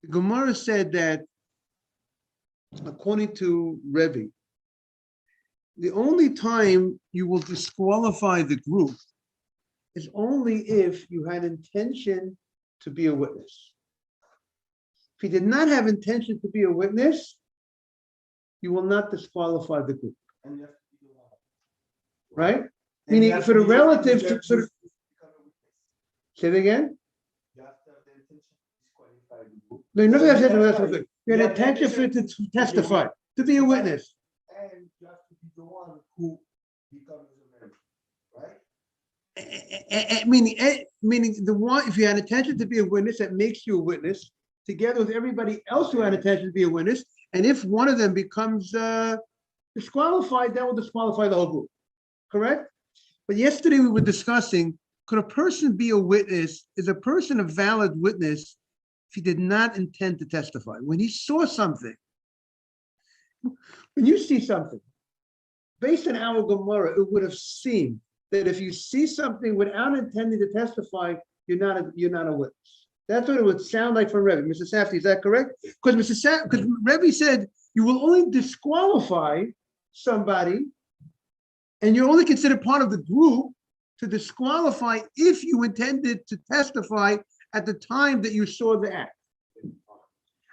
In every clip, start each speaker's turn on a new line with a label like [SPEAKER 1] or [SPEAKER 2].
[SPEAKER 1] The Gemara said that, according to Rebbe, the only time you will disqualify the group is only if you had intention to be a witness. If you did not have intention to be a witness, you will not disqualify the group. Right? Meaning for the relatives to sort of, say it again? No, you never have to testify. You had intention for it to testify, to be a witness.
[SPEAKER 2] And you have to be the one who becomes a member, right?
[SPEAKER 1] Meaning the one, if you had intention to be a witness, that makes you a witness, together with everybody else who had intention to be a witness. And if one of them becomes disqualified, that will disqualify the whole group. Correct? But yesterday we were discussing, could a person be a witness? Is a person a valid witness if he did not intend to testify? When he saw something, when you see something, based on our Gemara, it would have seemed that if you see something without intending to testify, you're not a witness. That's what it would sound like from Rebbe. Mr. Safdie, is that correct? Because Rebbe said you will only disqualify somebody, and you're only considered part of the group to disqualify if you intended to testify at the time that you saw the act.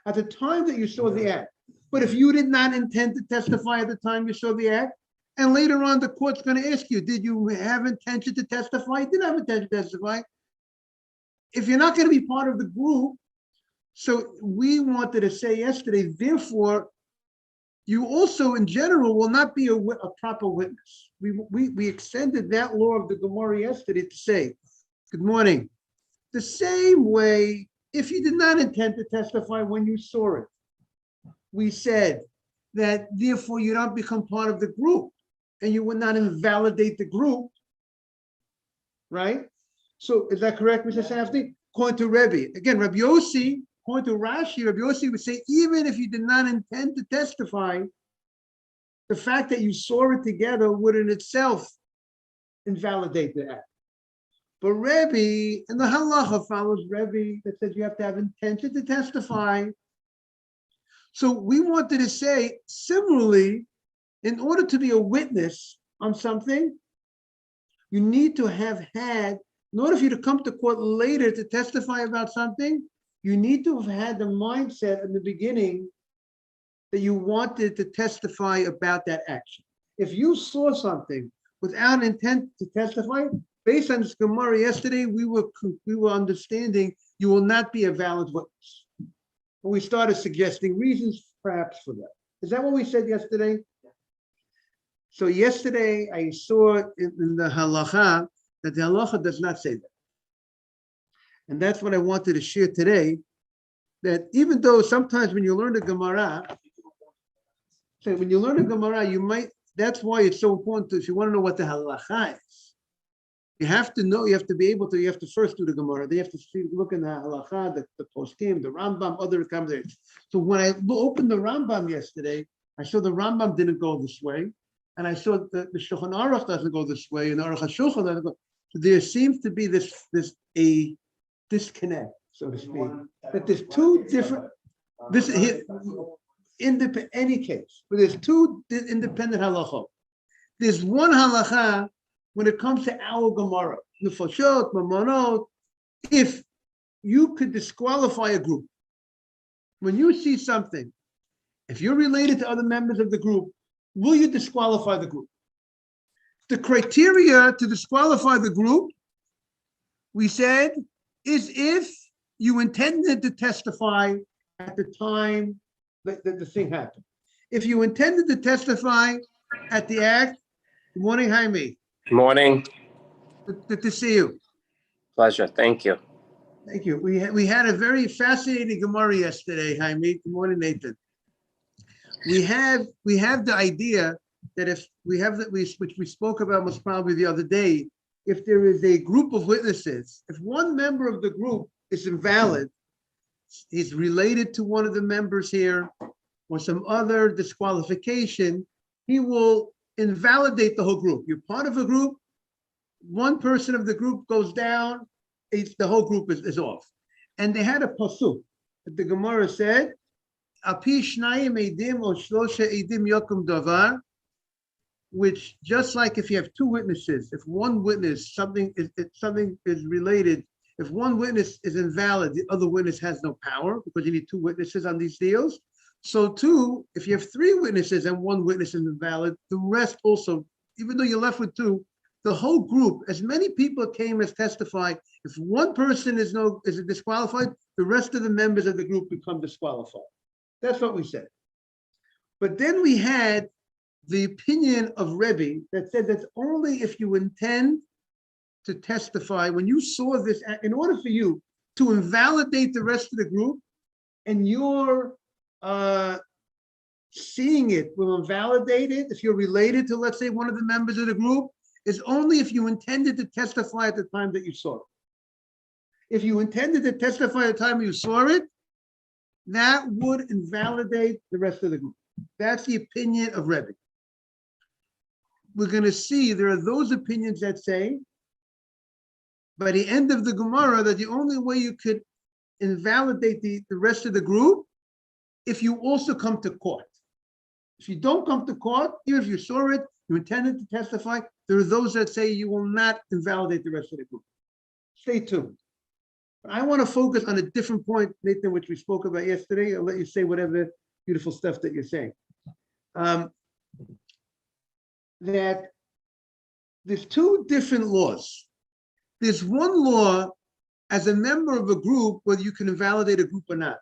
[SPEAKER 1] At the time that you saw the act. But if you did not intend to testify at the time you saw the act, and later on the court's going to ask you, did you have intention to testify? You didn't have intention to testify. If you're not going to be part of the group, so we wanted to say yesterday, therefore, you also in general will not be a proper witness. We extended that law of the Gemara yesterday to say, good morning. The same way, if you did not intend to testify when you saw it, we said that therefore you don't become part of the group and you would not invalidate the group, right? So is that correct, Mr. Safdie? According to Rebbe, again, Rabbi Yossi, according to Rashi, Rabbi Yossi would say, even if you did not intend to testify, the fact that you saw it together would in itself invalidate the act. But Rebbe, and the halacha follows Rebbe that says you have to have intention to testify. So we wanted to say, similarly, in order to be a witness on something, you need to have had, in order for you to come to court later to testify about something, you need to have had the mindset in the beginning that you wanted to testify about that action. If you saw something without intent to testify, based on this Gemara yesterday, we were understanding you will not be a valid witness. And we started suggesting reasons perhaps for that. Is that what we said yesterday? So yesterday I saw in the halacha that the halacha does not say that. And that's what I wanted to share today, that even though sometimes when you learn the Gemara, so when you learn the Gemara, you might, that's why it's so important to, if you want to know what the halacha is, you have to know, you have to be able to, you have to first do the Gemara. They have to see, look in the halacha, the poskim, the Rambam, other commentaries. So when I opened the Rambam yesterday, I saw the Rambam didn't go this way, and I saw the Shulchan Aruch doesn't go this way, and the Aruch HaShulchan doesn't go. So there seems to be this a disconnect, so to speak, that there's two different. This here, in any case, but there's two independent halachot. There's one halacha when it comes to our Gemara, Nefashot, Mamonot. If you could disqualify a group, when you see something, if you're related to other members of the group, will you disqualify the group? The criteria to disqualify the group, we said, is if you intended to testify at the time that the thing happened. If you intended to testify at the act, good morning, Jaime.
[SPEAKER 3] Good morning.
[SPEAKER 1] Good to see you.
[SPEAKER 3] Pleasure. Thank you.
[SPEAKER 1] Thank you. We had a very fascinating Gemara yesterday, Jaime. Good morning, Nathan. We have the idea that if we have that, which we spoke about most probably the other day, if there is a group of witnesses, if one member of the group is invalid, he's related to one of the members here, or some other disqualification, he will invalidate the whole group. You're part of a group, one person of the group goes down, the whole group is off. And they had a pasuk. the Gemara said, "Api shnayim edim or shlosha edim yokum davar," which just like if you have two witnesses, if one witness something is related, if one witness is invalid, the other witness has no power because you need two witnesses on these deals. So too, if you have three witnesses and one witness is invalid, the rest also, even though you're left with two, the whole group, as many people came as testify, if one person is disqualified, the rest of the members of the group become disqualified. That's what we said. But then we had the opinion of Rebbe that said that's only if you intend to testify. When you saw this, in order for you to invalidate the rest of the group, and you're seeing it will invalidate it, if you're related to, let's say, one of the members of the group, is only if you intended to testify at the time that you saw it. If you intended to testify at the time you saw it, that would invalidate the rest of the group. That's the opinion of Rebbe. We're going to see there are those opinions that say, by the end of the Gemara, that the only way you could invalidate the rest of the group, if you also come to court. If you don't come to court, even if you saw it, you intended to testify, there are those that say you will not invalidate the rest of the group. Stay tuned. But I want to focus on a different point, Nathan, which we spoke about yesterday. I'll let you say whatever beautiful stuff that you're saying. That there's two different laws. There's one law as a member of a group, whether you can invalidate a group or not.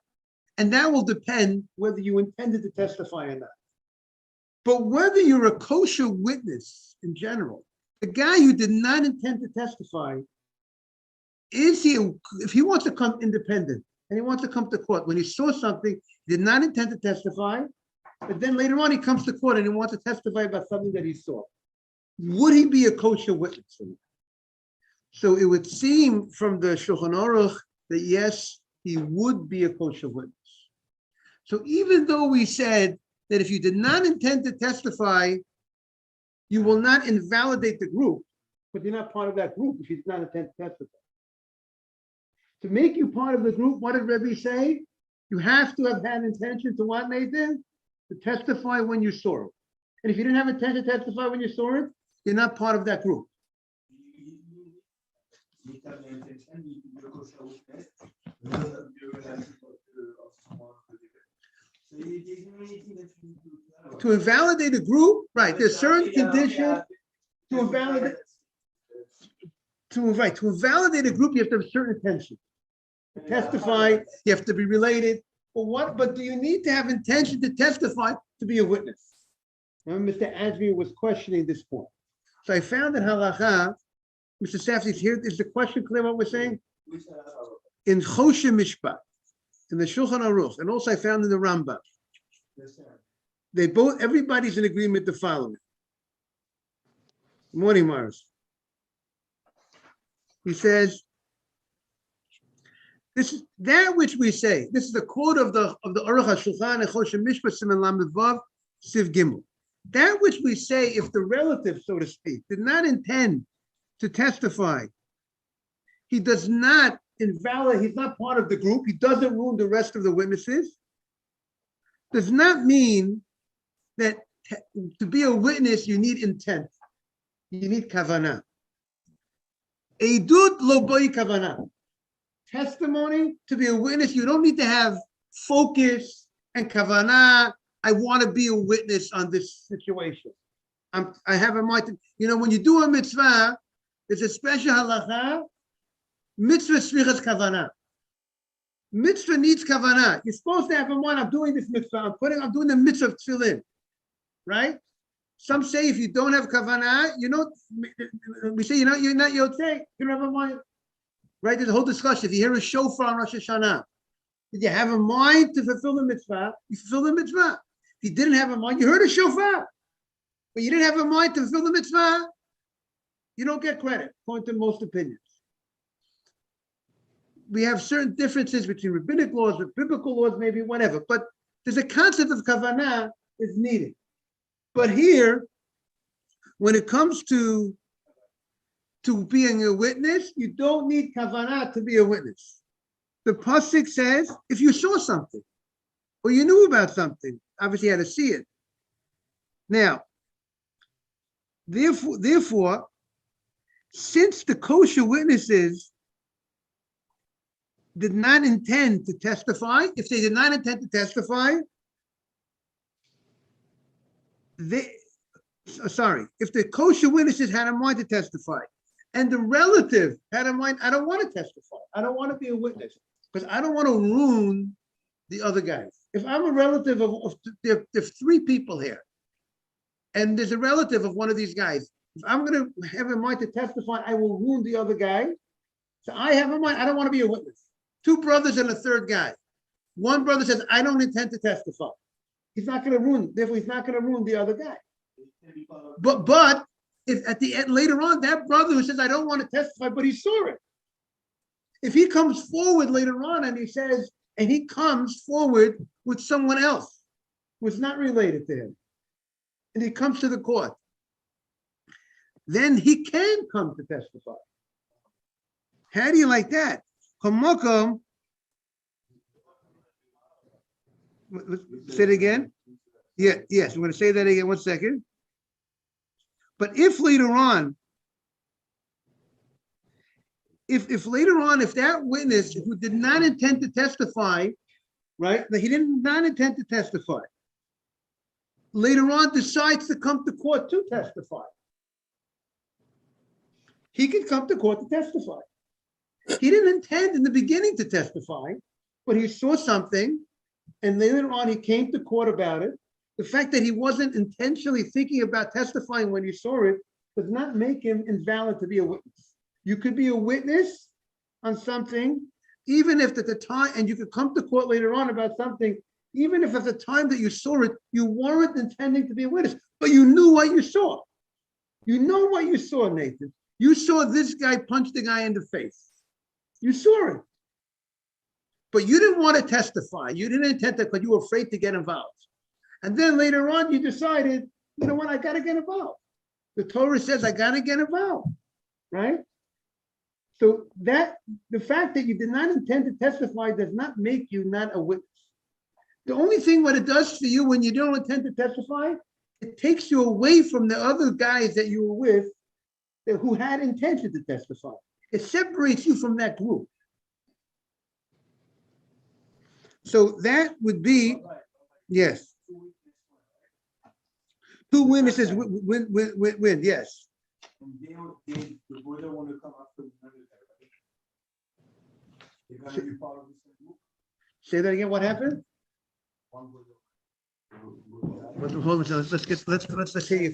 [SPEAKER 1] And that will depend whether you intended to testify or not. But whether you're a kosher witness in general, the guy who did not intend to testify, if he wants to come independent and he wants to come to court, when he saw something, he did not intend to testify, but then later on he comes to court and he wants to testify about something that he saw. Would he be a kosher witness? So it would seem from the Shulchan Aruch that yes, he would be a kosher witness. So even though we said that if you did not intend to testify, you will not invalidate the group, but you're not part of that group if you did not intend to testify. To make you part of the group, what did Rebbe say? You have to have had intention to what, Nathan? To testify when you saw it. And if you didn't have intention to testify when you saw it, you're not part of that group. To invalidate a group, right? There's certain conditions to invalidate. To invalidate a group, you have to have certain intention. To testify, you have to be related. But do you need to have intention to testify to be a witness? Remember, Mr. Asmi was questioning this point. So I found that halacha, Mr. Safdie, here is the question clear what we're saying? In Choshe Mishpat, in the Shulchan Aruch, and also I found in the Rambam. Everybody's in agreement to follow it. Good morning, Mars. He says, this is that which we say. This is the quote of the Aruch HaShulchan and Choshe Mishpat Siman Lamed Vav Siv Gimel. That which we say, if the relative, so to speak, did not intend to testify, he does not invalidate, he's not part of the group, he doesn't ruin the rest of the witnesses, does not mean that to be a witness, you need intent. You need kavanah. Eidut lo boi kavanah. Testimony, to be a witness, you don't need to have focus and kavanah. I want to be a witness on this situation. I have a mind. When you do a mitzvah, there's a special halacha. Mitzvah srichas kavanah. Mitzvah needs kavanah. You're supposed to have a mind. I'm doing this mitzvah. I'm doing the mitzvah of tefillin, right? Some say if you don't have kavanah, we say you're not yotzei. You don't have a mind, right? There's a whole discussion. If you hear a shofar on Rosh Hashanah, did you have a mind to fulfill the mitzvah? You fulfill the mitzvah. If you didn't have a mind, you heard a shofar, but you didn't have a mind to fulfill the mitzvah, you don't get credit, according to most opinions. We have certain differences between rabbinic laws, with biblical laws, maybe whatever, but there's a concept of kavanah is needed. But here, when it comes to being a witness, you don't need kavanah to be a witness. The pasuk says, if you saw something, or you knew about something, obviously you had to see it. Now, therefore, since the kosher witnesses did not intend to testify, if they did not intend to testify, if the kosher witnesses had a mind to testify, and the relative had a mind, I don't want to testify. I don't want to be a witness because I don't want to ruin the other guys. If I'm a relative of there's three people here, and there's a relative of one of these guys, if I'm going to have a mind to testify, I will ruin the other guy. So I have a mind, I don't want to be a witness. Two brothers and a third guy. One brother says, I don't intend to testify. He's not going to ruin, therefore he's not going to ruin the other guy. But if at the end, later on, that brother who says, I don't want to testify, but he saw it. If he comes forward later on and he says, and he comes forward with someone else who's not related to him, and he comes to the court, then he can come to testify. How do you like that? Say it again. Yeah, yes, I'm going to say that again. 1 second. But if later on, if later on, if that witness who did not intend to testify, right, that he did not intend to testify, later on decides to come to court to testify, he can come to court to testify. He didn't intend in the beginning to testify, but he saw something, and later on he came to court about it. The fact that he wasn't intentionally thinking about testifying when he saw it does not make him invalid to be a witness. You could be a witness on something, even if at the time, and you could come to court later on about something, even if at the time that you saw it, you weren't intending to be a witness, but you knew what you saw. You know what you saw, Nathan. You saw this guy punch the guy in the face. You saw it. But you didn't want to testify. You didn't intend to, because you were afraid to get involved. And then later on, you decided, you know what, I got to get involved. The Torah says I got to get involved, right? So that the fact that you did not intend to testify does not make you not a witness. The only thing what it does for you when you don't intend to testify, it takes you away from the other guys that you were with who had intention to testify. It separates you from that group. So that would be, yes. Two witnesses win, yes.
[SPEAKER 2] The brother want to come after another guy, right? They're gonna be part of the same group.
[SPEAKER 1] Say that again, what happened?
[SPEAKER 2] One brother.
[SPEAKER 1] Hold on, let's hear you.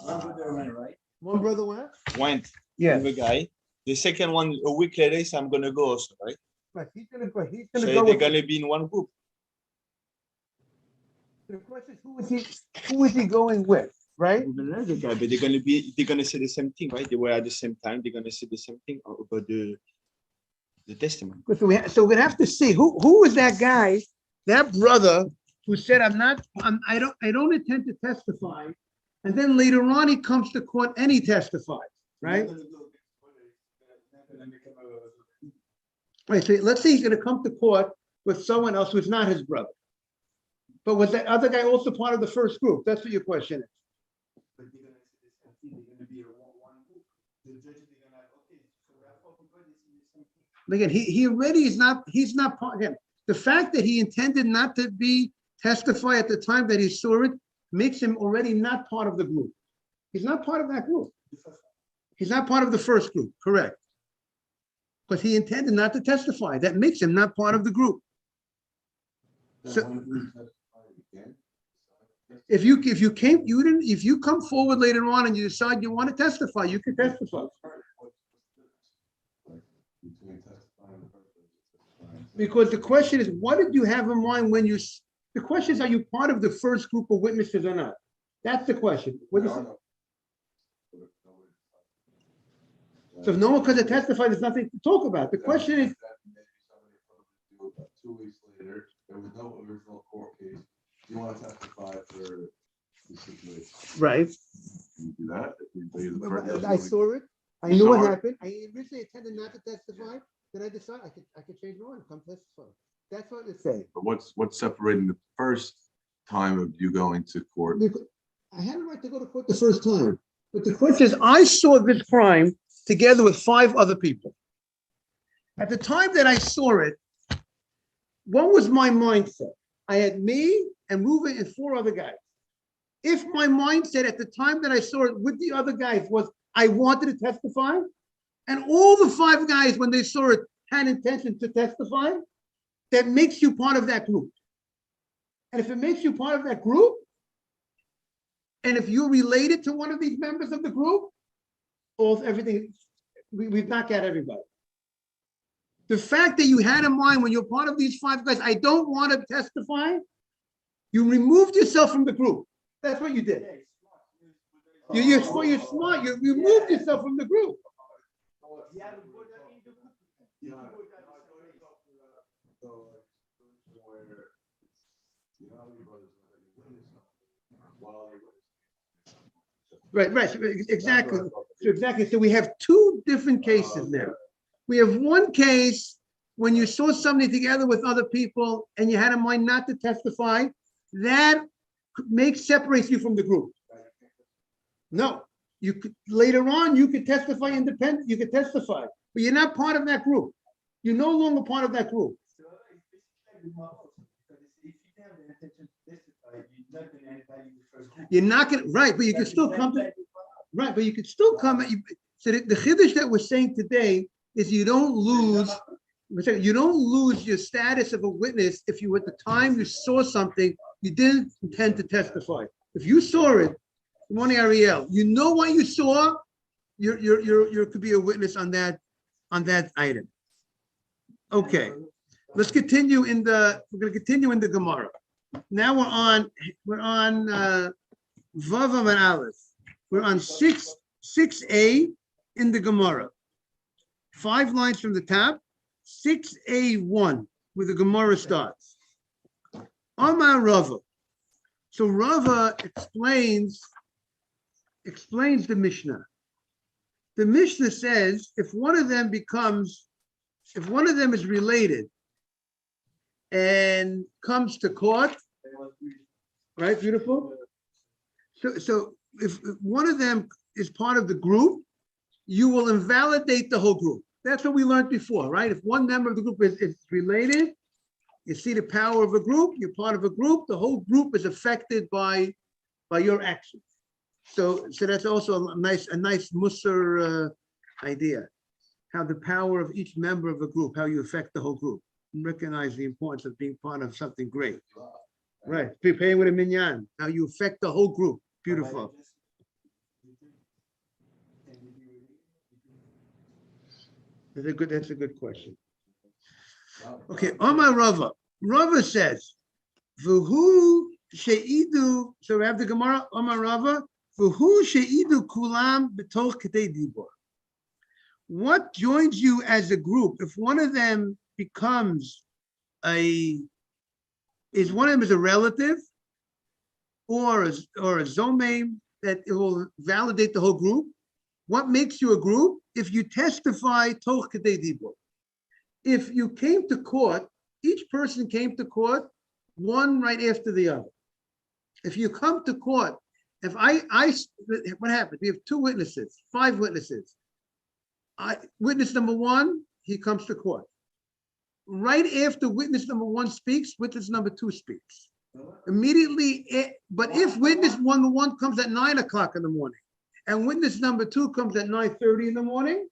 [SPEAKER 2] One brother went, right?
[SPEAKER 1] One brother went?
[SPEAKER 4] Went
[SPEAKER 1] Yeah.
[SPEAKER 4] with the guy. The second one a week later, he said, I'm gonna go also, right?
[SPEAKER 1] Right, he's gonna
[SPEAKER 4] So
[SPEAKER 1] go
[SPEAKER 4] they're
[SPEAKER 1] with,
[SPEAKER 4] gonna be in one group.
[SPEAKER 1] the question is, who is he going with, right?
[SPEAKER 4] With another guy, but they're gonna say the same thing, right? They were at the same time, they're gonna say the same thing about the testimony.
[SPEAKER 1] So we'd have to see who was that guy, that brother who said, I don't intend to testify. And then later on, he comes to court and he testifies, right? Right, so let's say he's gonna come to court with someone else who's not his brother. But was that other guy also part of the first group? That's what your question is.
[SPEAKER 2] But they're gonna say the same thing. They're gonna be a one group. The judges are gonna, okay, so we're fucking good. This is the same thing.
[SPEAKER 1] Again, he already he's not part, again, the fact that he intended not to testify at the time that he saw it makes him already not part of the group. He's not part of that group. He's not part of the first group, correct? But he intended not to testify. That makes him not part of the group. So if you come forward later on and you decide you want to testify, you can testify. Because the question is, what did you have in mind when the question is, are you part of the first group of witnesses or not? That's the question. What is it? So if no one could testify, there's nothing to talk about. The question is,
[SPEAKER 5] 2 weeks later, there was no original court case. You want to testify for the situation.
[SPEAKER 1] right,
[SPEAKER 5] You do that. If you tell you the
[SPEAKER 1] I saw it. I knew what happened. I originally intended not to testify, then I decide I could change my mind, come testify. That's what it's saying.
[SPEAKER 5] But what's separating the first time of you going to court?
[SPEAKER 1] I had a right to go to court the first time, but the question is, I saw this crime together with 5 other people. At the time that I saw it, what was my mindset? I had me and Ruben and 4 other guys. If my mindset at the time that I saw it with the other guys was I wanted to testify, and all the 5 guys, when they saw it, had intention to testify, that makes you part of that group. And if it makes you part of that group, and if you're related to one of these members of the group, everything, we've knocked out everybody. The fact that you had in mind when you're part of these 5 guys, I don't want to testify, you removed yourself from the group. That's what you did. You're smart. You removed yourself from the group. Right, exactly. So we have 2 different cases now. We have one case when you saw something together with other people and you had in mind not to testify, that separates you from the group. No, you could later on you could testify independent. You could testify, but you're not part of that group. You're no longer part of that group. You're not gonna but you can still come to but you can still come. So the chiddush that we're saying today is you don't lose your status of a witness if you at the time you saw something you didn't intend to testify. If you saw it, Moni Ariel, you know what you saw, you could be a witness on that item. Okay, let's continue we're going to continue in the Gemara. Now we're on Vav and Aleph. We're on 6a in the Gemara. 5 lines from the top, 6a1, where the Gemara starts. Amar Rava. So Rava explains the Mishnah. The Mishnah says if one of them is related and comes to court, right? Beautiful. So if one of them is part of the group, you will invalidate the whole group. That's what we learned before, right? If one member of the group is related, you see the power of a group, you're part of a group, the whole group is affected by your actions. So that's also a nice Musar idea, how the power of each member of a group, how you affect the whole group. And recognize the importance of being part of something great. Right, preparing with a minyan, how you affect the whole group. Beautiful. That's a good question. Okay, Omar Rava. Rava says, V'hu she'idu, so we have the Gemara, Omar Rava, V'hu she'idu kulam b'toch ketei dibor. What joins you as a group? If one of them becomes is one of them is a relative or a zomeim, that it will validate the whole group. What makes you a group? If you testify toch kedei dibur. If you came to court, each person came to court, one right after the other. If you come to court, if what happened? We have 2 witnesses, 5 witnesses. Witness number 1, he comes to court. Right after witness number 1 speaks, witness number 2 speaks. Immediately, but if witness number 1 comes at 9 o'clock in the morning, and witness number 2 comes at 9:30 in the morning,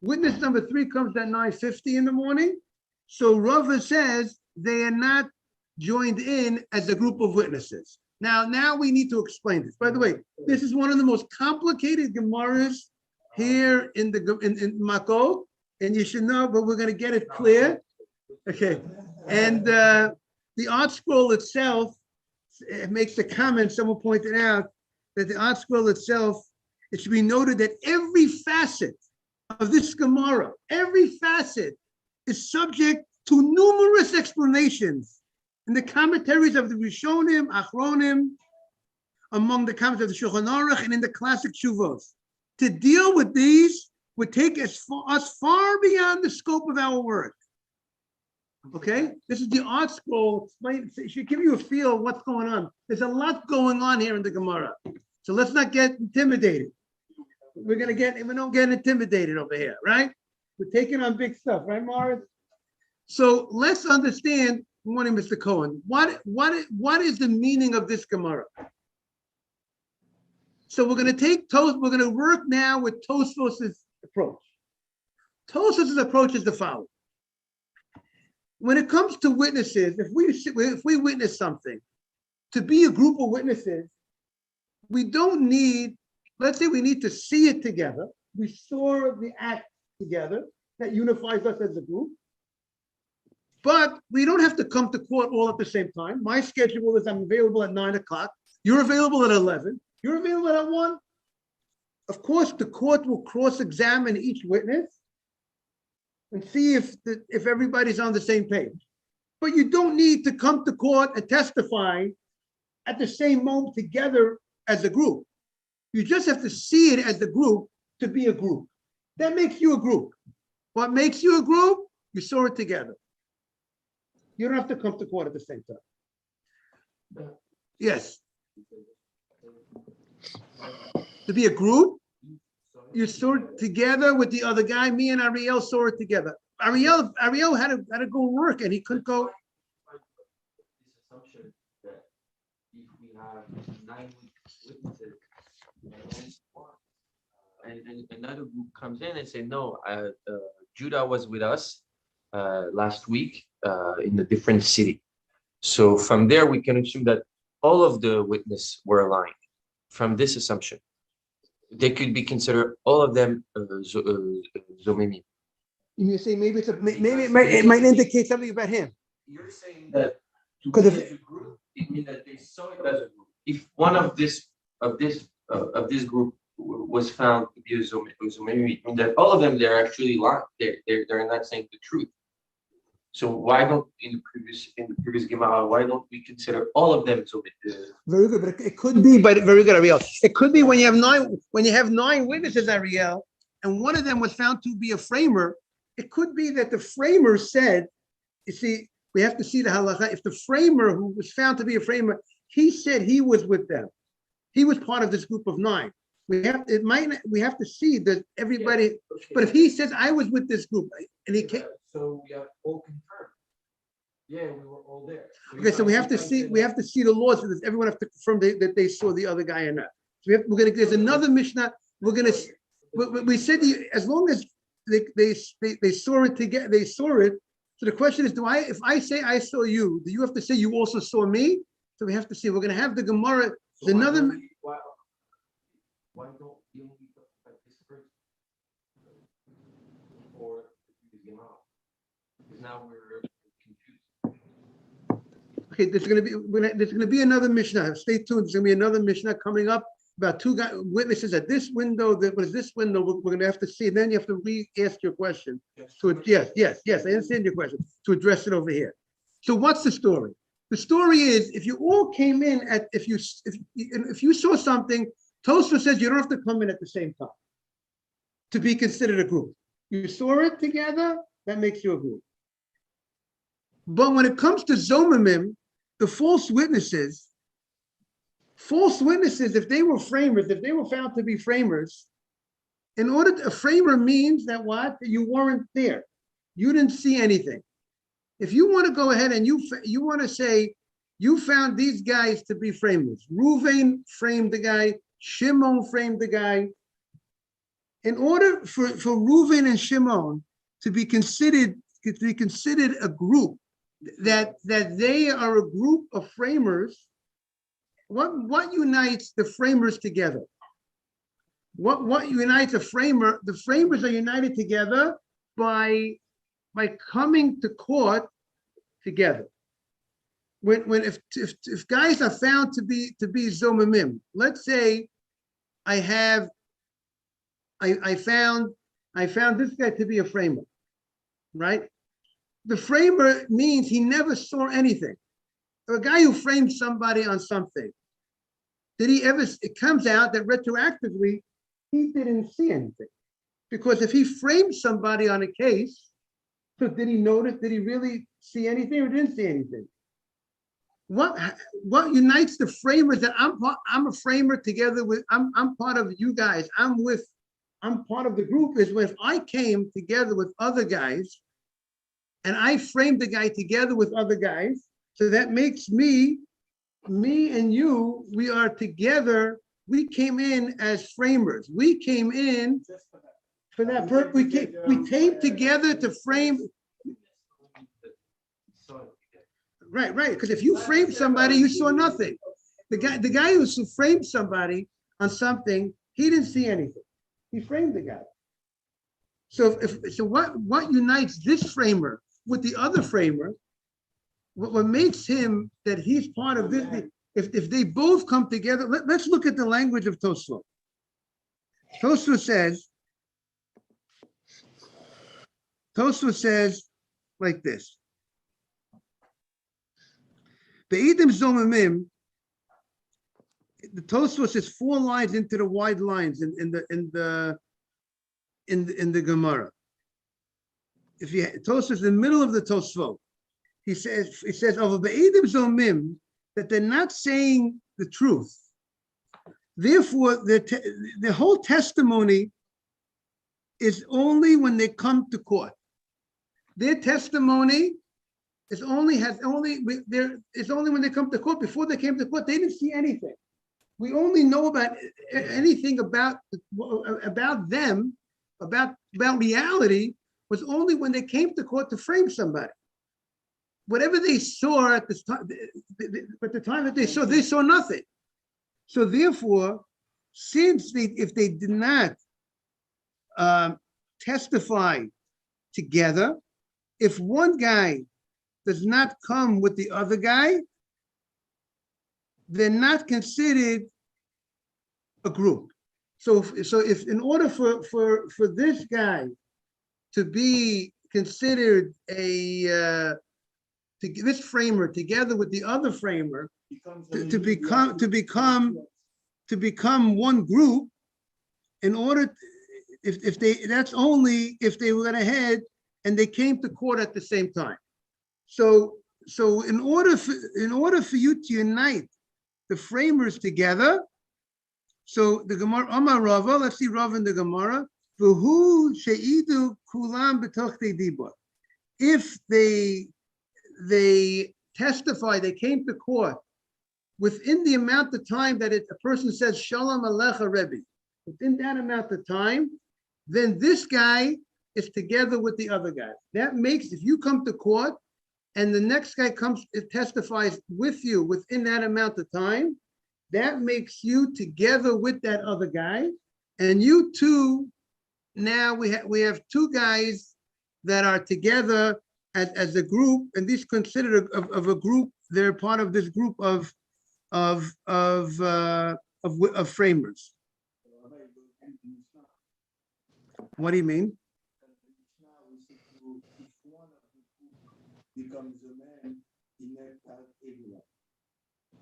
[SPEAKER 1] witness number 3 comes at 9:50 in the morning, so Rava says they are not joined in as a group of witnesses. Now we need to explain this. By the way, this is one of the most complicated Gemaras here in Makkos, and you should know, but we're going to get it clear. Okay, and the art scroll itself makes a comment. Someone pointed out that the art scroll itself, it should be noted that every facet of this Gemara, every facet is subject to numerous explanations in the commentaries of the Rishonim, Achronim, among the comments of the Shulchan Aruch, and in the classic Shuvos. To deal with these, would take us far beyond the scope of our work. Okay, this is the art scroll. It should give you a feel of what's going on. There's a lot going on here in the Gemara. So let's not get intimidated. We don't get intimidated over here, right? We're taking on big stuff, right, Morris? So let's understand. Good morning, Mr. Cohen. What is the meaning of this Gemara? So we're going to work now with Tosfos' approach. Tosfos' approach is the following. When it comes to witnesses, if we witness something, to be a group of witnesses, we don't need, let's say we need to see it together. We saw the act together. That unifies us as a group. But we don't have to come to court all at the same time. My schedule is I'm available at 9 o'clock. You're available at 11. You're available at 1. Of course, the court will cross-examine each witness and see if everybody's on the same page. But you don't need to come to court and testify at the same moment together as a group. You just have to see it as a group to be a group. That makes you a group. What makes you a group? You saw it together. You don't have to come to court at the same time. Yes. To be a group, you saw it together with the other guy. Me and Ariel saw it together. Ariel had to go work and he couldn't go.
[SPEAKER 6] This assumption that if we have 9 witnesses and only one, and another group comes in and say, no, Judah was with us last week in a different city. So from there, we can assume that all of the witnesses were aligned. From this assumption, they could be considered all of them zomimim.
[SPEAKER 1] You say maybe it might indicate something about him.
[SPEAKER 6] You're saying that to
[SPEAKER 1] Because
[SPEAKER 6] be as a group, it means that they saw it as a group. If one of this group was found to be a zomimim, that all of them they're actually lying. They're not saying the truth. So why don't in the previous Gemara, why don't we consider all of them zomimim?
[SPEAKER 1] Very good, but it could be, but very good, Ariel. It could be when you have 9 witnesses, Ariel, and one of them was found to be a framer. It could be that the framer said, you see, we have to see the halacha. If the framer who was found to be a framer, he said he was with them. He was part of this group of 9. We have to see that everybody,
[SPEAKER 6] Yeah, okay.
[SPEAKER 1] but if he says I was with this group and he came.
[SPEAKER 6] So we have all confirmed. Yeah, we were all there.
[SPEAKER 1] Okay, so we have to see the laws of this. Everyone have to confirm that they saw the other guy or not. So there's another Mishnah. We said as long as they saw it together, they saw it. So the question is, if I say I saw you, do you have to say you also saw me? So we have to see. We're going to have the Gemara.
[SPEAKER 6] So
[SPEAKER 1] Why don't
[SPEAKER 6] we only talk about this person? Or the Gemara? Because now we're confused.
[SPEAKER 1] Okay, there's going to be another Mishnah. Stay tuned. There's going to be another Mishnah coming up about 2 witnesses at this window. That was this window. We're going to have to see. And then you have to re-ask your question. So yes, I understand your question. To address it over here. So what's the story? The story is if you all came in if you saw something, Tosfos says you don't have to come in at the same time to be considered a group. You saw it together, that makes you a group. But when it comes to zomimim, the false witnesses, if they were framers, if they were found to be framers, a framer means that what? That you weren't there. You didn't see anything. If you want to go ahead and you want to say you found these guys to be framers, Reuven framed the guy, Shimon framed the guy. In order for Reuven and Shimon to be considered a group, that they are a group of framers, what unites the framers together? What unites a framer? The framers are united together by coming to court together. If guys are found to be zomimim, let's say I found this guy to be a framer, right? The framer means he never saw anything. A guy who framed somebody on something, it comes out that retroactively he didn't see anything. Because if he framed somebody on a case, so did he notice, did he really see anything or didn't see anything? What unites the framers that I'm a framer together with, I'm part of you guys, I'm part of the group is if I came together with other guys and I framed the guy together with other guys, so that makes me and you, we are together, we came in as framers. We came in for that purpose. We came together to frame. Right, because if you framed somebody, you saw nothing. The guy who framed somebody on something, he didn't see anything. He framed the guy. So what unites this framer with the other framer? What makes him that he's part of this? If they both come together, let's look at the language of Tosfot. Tosfot says like this. Be'idim zomimim, the Tosfos is 4 lines into the wide lines in the Gemara. If you Tosfos is in the middle of the Tosfot, he says of be'idim zomim that they're not saying the truth. Therefore, the whole testimony is only when they come to court. Their testimony is only when they come to court. Before they came to court, they didn't see anything. We only know about anything about them, about reality, was only when they came to court to frame somebody. Whatever they saw at the time that they saw nothing. So therefore, since if they did not testify together, if one guy does not come with the other guy, they're not considered a group. So if in order for this guy to be considered this framer together with the other framer to become one group, in order that's only if they went ahead and they came to court at the same time. So in order for you to unite the framers together, so the Gemara Amar Rava, let's see Rava in the Gemara, v'hu sheidu kulam b'tochtei dibur. If they testify, they came to court within the amount of time that a person says Shalom Alecha Rebbe, within that amount of time, then this guy is together with the other guy. That makes, if you come to court and the next guy comes, it testifies with you within that amount of time, that makes you together with that other guy. And you two, now we have 2 guys that are together as a group, and these considered of a group. They're part of this group of framers. What do you mean?
[SPEAKER 2] Becomes a man, he never has everyone.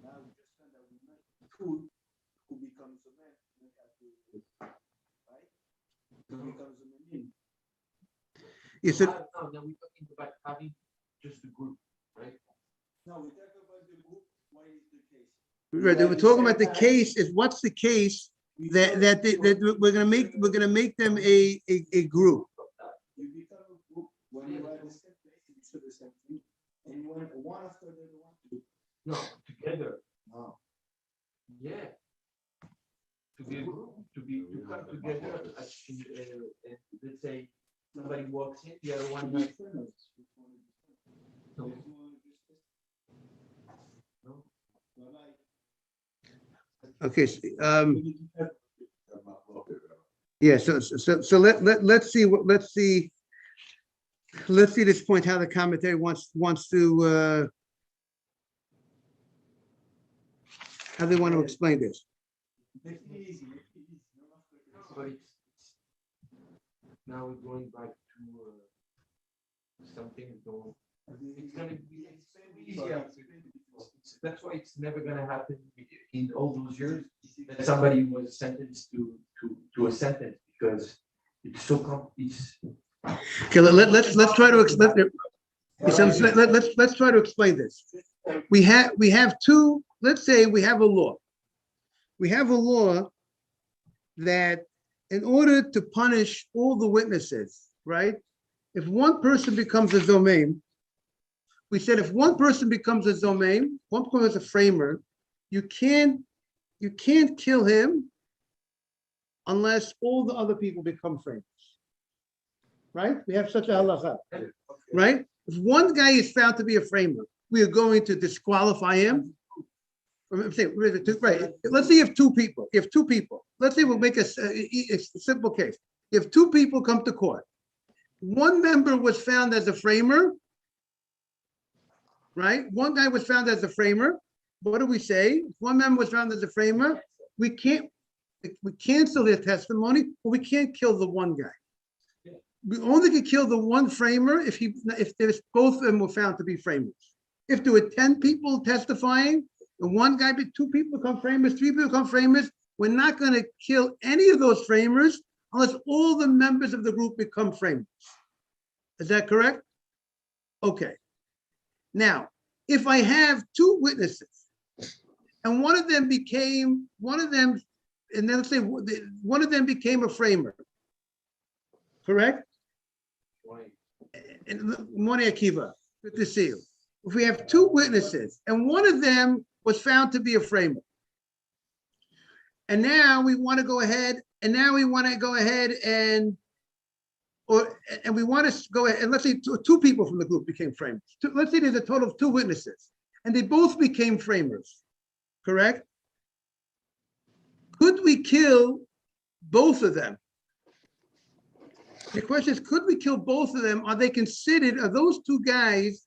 [SPEAKER 2] Now we just found that we met two who becomes a man, he never has everyone. Right? Who becomes a man.
[SPEAKER 1] Yes, sir.
[SPEAKER 6] No, we're talking about having just a group, right?
[SPEAKER 2] No, we talk about the group. What is the case?
[SPEAKER 1] Right, they were talking about the case. Is what's the case that we're gonna make them a group.
[SPEAKER 2] You become a group when you are the same place, you say the same thing, and you want one after the other one to.
[SPEAKER 6] No, together.
[SPEAKER 2] No.
[SPEAKER 6] Yeah. To be a group, to come together, let's say somebody walks in, the other one has. No. No.
[SPEAKER 1] Okay, yeah. So let's see this point how the commentary wants to how they want to explain this.
[SPEAKER 6] But now we're going back to something. It's gonna be easier. That's why it's never gonna happen in all those years that somebody was sentenced to a sentence, because It's so it's.
[SPEAKER 1] Okay, let's try to explain. Let's try to explain this. We have two, let's say we have a law. We have a law that in order to punish all the witnesses, right? If one person becomes a domain, we said if one person becomes a domain, one becomes a framer, you can't kill him unless all the other people become framers. Right? We have such a halacha, right? If one guy is found to be a framer, we are going to disqualify him. Right. Let's say you have two people. You have two people. Let's say we'll make a simple case. If two people come to court, one member was found as a framer, right? One guy was found as a framer. What do we say? If one member was found as a framer, we cancel their testimony, but we can't kill the one guy. We only can kill the one framer if there's both of them were found to be framers. If there were 10 people testifying, and one guy, but 2 people become framers, 3 people become framers, we're not going to kill any of those framers unless all the members of the group become framers. Is that correct? Okay. Now, if I have 2 witnesses, and one of them, and then let's say one of them became a framer, correct? Morning, Akiva. Good to see you. If we have 2 witnesses and one of them was found to be a framer, and now we want to go ahead, and we want to go ahead and let's say 2 people from the group became framers. Let's say there's a total of 2 witnesses, and they both became framers, correct? Could we kill both of them? The question is, could we kill both of them? Are those 2 guys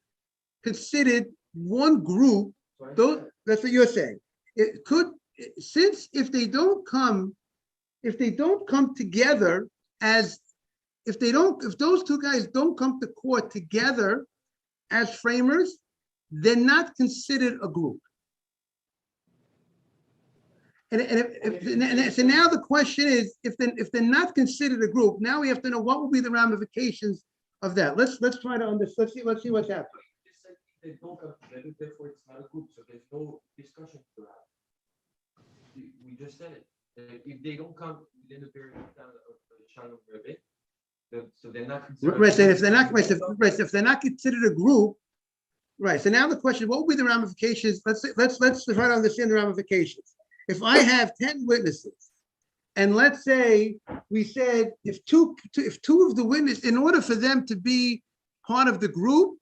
[SPEAKER 1] considered one group? That's what you're saying. It could, since if those 2 guys don't come to court together as framers, they're not considered a group. So now the question is, if they're not considered a group, now we have to know what will be the ramifications of that. Let's try to understand. Let's see what's happening.
[SPEAKER 6] They don't come together, therefore it's not a group, so there's no discussion to have. We just said it. If they don't come within the period of time of the Shalom Rebbe, so they're not considered.
[SPEAKER 1] Right. So if they're not considered a group, right? So now the question: what will be the ramifications? Let's try to understand the ramifications. If I have 10 witnesses, and let's say we said if two of the witnesses, in order for them to be part of the group,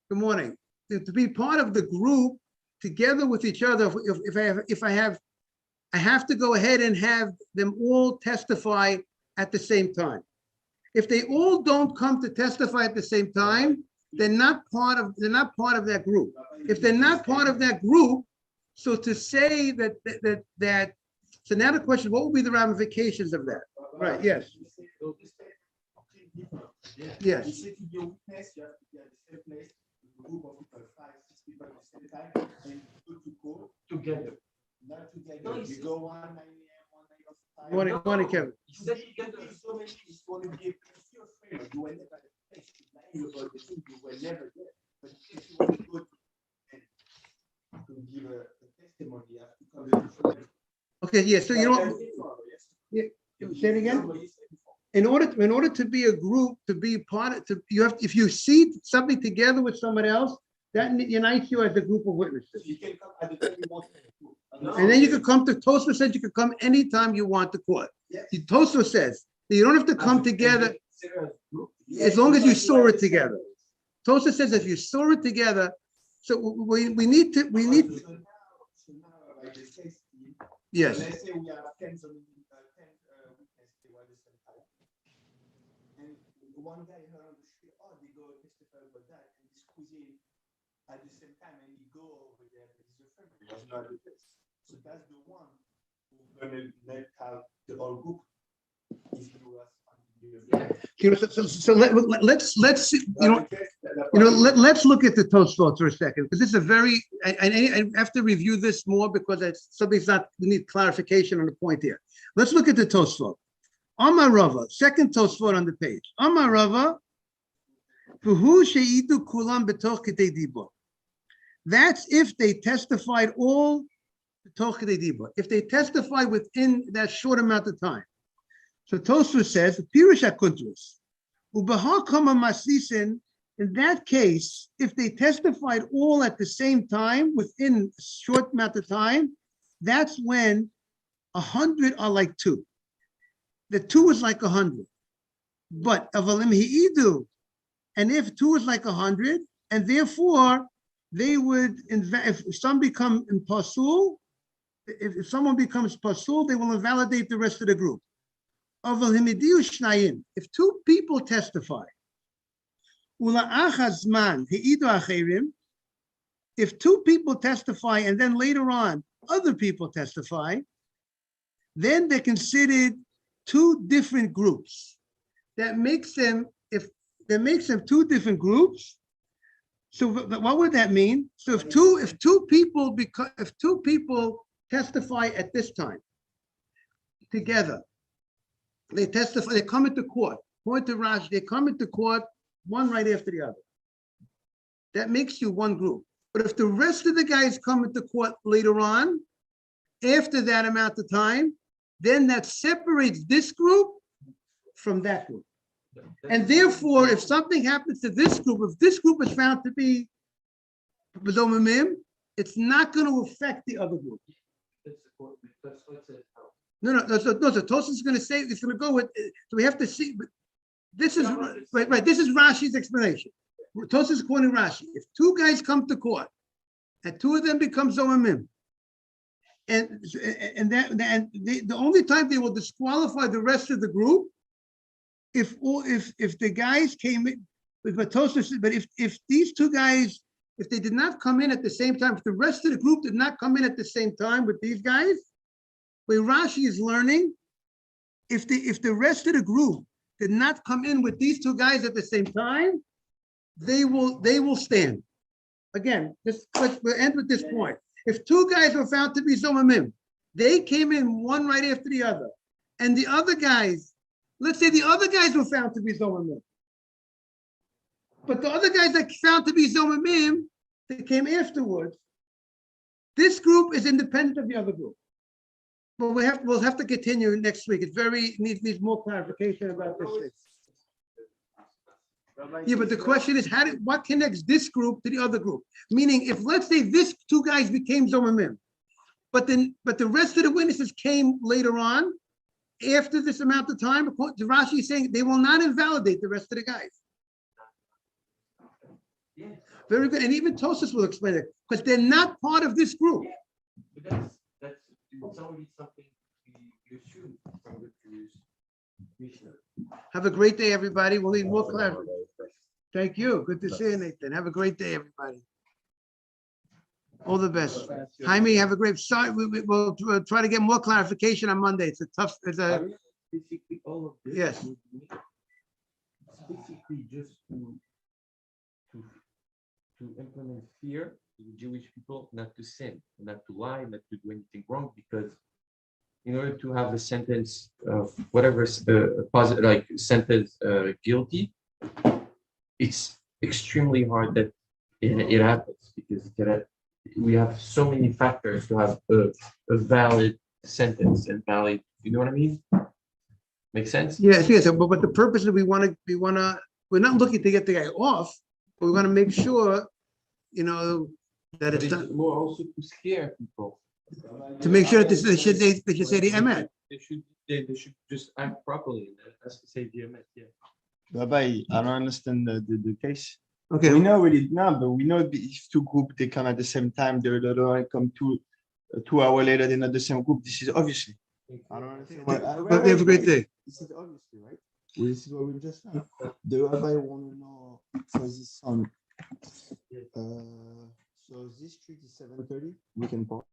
[SPEAKER 1] good morning, to be part of the group together with each other, I have to go ahead and have them all testify at the same time. If they all don't come to testify at the same time, they're not part of that group. If they're not part of that group, so to say that, so now the question, what will be the ramifications of that? Right, yes. Yes.
[SPEAKER 2] You say to be a witness, you have to be at the same place, a group of people, 5, 6 people at the same time, and go to court
[SPEAKER 6] Together.
[SPEAKER 2] not together. You go 1 9 a.m., 1 night of time.
[SPEAKER 1] Morning, Kevin.
[SPEAKER 6] He said together.
[SPEAKER 2] So many, it's going to be a pure frame. You were never at the place. You were the thing, you were never there. But if you want to go to give a testimony, you have to come to the front.
[SPEAKER 1] Okay, yeah, so you know, say it again? In order to be a group, to be part of, if you see something together with someone else, that unites you as a group of witnesses.
[SPEAKER 2] You can come at the time you want to.
[SPEAKER 1] And then you could come to, Tosfos says you could come anytime you want to court.
[SPEAKER 2] Yes.
[SPEAKER 1] Tosfos says that you don't have to come together as long as you saw it together. Tosfos says if you saw it together, so we need to.
[SPEAKER 2] So now, like the case,
[SPEAKER 1] Yes.
[SPEAKER 2] let's say we have 10 witnesses, they were at the same time. And one guy heard on the street, oh, they go testify about that, and this cuisine at the same time, and he go over there, but he's a friend, he was not with us. So that's the one who's gonna let have the whole group. If he was on the
[SPEAKER 1] So let's see, let's look at the Tosfos for a second, because this is a very, I have to review this more because we need clarification on the point here. Let's look at the Tosfos. Amar Rava, second Tosfot on the page. Amar Rava, v'hu she'idu kulam b'toch k'tei dibur. That's if they testified all b'toch k'tei dibur. If they testify within that short amount of time. So Tosfot says, Pirush HaKuntrus, u'b'ha kama masisin. In that case, if they testified all at the same time within a short amount of time, that's when 100 are like 2. The 2 is like 100. But avalim hi'idu, and if 2 is like 100, and therefore they would, if some become pasul, if someone becomes pasul, they will invalidate the rest of the group. Avalim hi'idu shnayim, if 2 people testify, if 2 people testify and then later on other people testify, then they're considered 2 different groups. That makes them, if that makes them 2 different groups. So what would that mean? So if two people testify at this time together, they testify, they come into court, point to Rashi, they come into court, one right after the other. That makes you 1 group. But if the rest of the guys come into court later on, after that amount of time, then that separates this group from that group. And therefore, if something happens to this group, if this group is found to be B'domimim, it's not going to affect the other group. No, so Tosfos is going to say, it's going to go with, so we have to see, but this is, right, this is Rashi's explanation. Tosfos is quoting Rashi. If 2 guys come to court, and 2 of them become Zomimim, and the only time they will disqualify the rest of the group, if the guys came in, but if these 2 guys, if they did not come in at the same time, if the rest of the group did not come in at the same time with these guys, where Rashi is learning, if the rest of the group did not come in with these 2 guys at the same time, they will stand. Again, we'll end with this point. If 2 guys were found to be Zomimim, they came in one right after the other, and the other guys, let's say the other guys were found to be Zomimim, but the other guys that found to be Zomimim, they came afterwards. This group is independent of the other group. But we'll have to continue next week. It needs more clarification about this. Yeah, but the question is, what connects this group to the other group? Meaning, if let's say this 2 guys became Zomimim, but the rest of the witnesses came later on, after this amount of time, Rashi is saying they will not invalidate the rest of the guys. Very good, and even Tosfos will explain it, because they're not part of this group.
[SPEAKER 6] But it's already something you assume from the previous Mishnah.
[SPEAKER 1] Have a great day, everybody. We'll need more clarification. Thank you. Good to see you, Nathan. Have a great day, everybody. All the best. Jaime, have a great start. We'll try to get more clarification on Monday. It's
[SPEAKER 6] Basically, all of this.
[SPEAKER 1] Yes.
[SPEAKER 6] would be basically just to implement fear to the Jewish people, not to sin, not to lie, not to do anything wrong, because in order to have a sentence of whatever positive, like sentence guilty, it's extremely hard that it happens, because we have so many factors to have a valid sentence and valid, you know what I mean? Make sense?
[SPEAKER 1] Yes. But the purpose is we're not looking to get the guy off, but we want to make sure, that it's done.
[SPEAKER 6] More also to scare people.
[SPEAKER 1] To make sure that they should say the emet.
[SPEAKER 6] They should just act properly. That's to say the emet, yeah.
[SPEAKER 4] Rabbi, I don't understand the case.
[SPEAKER 1] Okay.
[SPEAKER 4] We know already now, but we know if 2 groups they come at the same time, the other one come 2 hours later, they're not the same group. This is obviously. I don't understand.
[SPEAKER 1] But have a great day.
[SPEAKER 4] This is obviously right. This is what we just said. The rabbi want to know for this on. So this street is 7:30. We can pause.